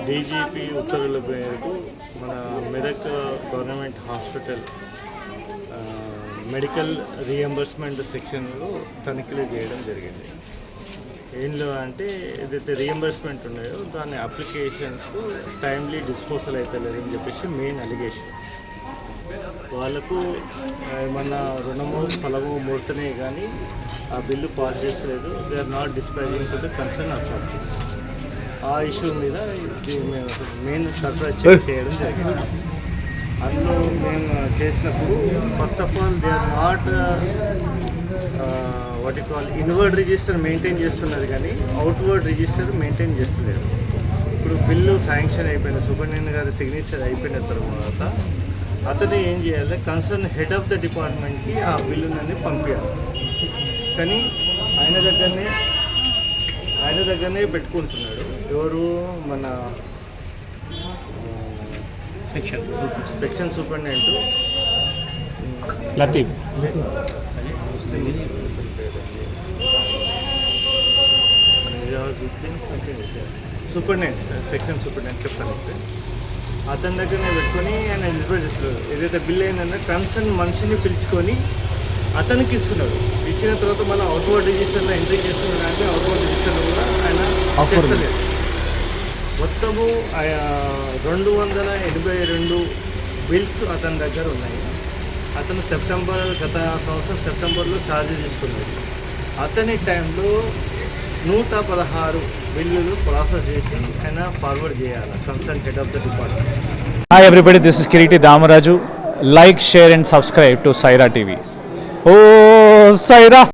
DGP ఉత్తర్వుల మేరకు మన Medak government hospital medical reimbursement సెక్షన్లో తనిఖీలు చేయడం జరిగింది. ఏంలో అంటే ఏదైతే రీఎంబర్స్మెంట్ ఉన్నాయో దాని అప్లికేషన్స్కు టైమ్లీ డిస్పోజల్ అవుతలేదని చెప్పేసి మెయిన్ అలిగేషన్. వాళ్ళకు ఏమన్నా రుణమో ఫలమో ముడితేనే కానీ ఆ బిల్లు పాస్ చేసలేదు. They are not dispatching to the concern authorities. ఆ ఇష్యూ మీద మెయిన్ సర్ప్రైజ్ చేయడం జరిగింది. అందులో మేము చేసినప్పుడు first of all they are not what you call inward register maintain చేస్తున్నారు కానీ అవుట్వర్డ్ రిజిస్టర్ మెయింటైన్ చేస్తలేదు. ఇప్పుడు బిల్లు శాంక్షన్ అయిపోయిన సూపరింటెండెంట్ గారి సిగ్నేచర్ అయిపోయిన తర్వాత అతను ఏం చేయాలి, కన్సర్న్ హెడ్ ఆఫ్ ద డిపార్ట్మెంట్కి ఆ బిల్లుని పంపించాలి. కానీ ఆయన దగ్గరనే పెట్టుకుంటున్నాడు. ఎవరు మన section superintendent Latif superintendent section superintendent చెప్తాను. అతని దగ్గరనే పెట్టుకొని ఆయన డిస్పర్స్ చేస్తున్నారు. ఏదైతే బిల్ అయిందన్నా కన్సర్న్ మనిషిని పిలుచుకొని అతనికి ఇస్తున్నాడు. ఇచ్చిన తర్వాత మన అవుట్వర్డ్ రిజిస్టర్లో ఎంట్రీ చేస్తున్నాడు. అంటే అవుట్వర్డ్ రిజిస్టర్లో కూడా ఆయన చేస్తలేదు. మొత్తము 282 బిల్స్ అతని దగ్గర ఉన్నాయి. అతను గత సంవత్సరం సెప్టెంబర్లో ఛార్జ్ తీసుకున్నాడు. అతని టైంలో 116 బిల్లులు ప్రాసెస్ చేసి ఆయన ఫార్వర్డ్ చేయాలి concern head of the department. Hi everybody, this is Kiriti Damaraju. Like, share and subscribe to Saira TV. Oh, Saira!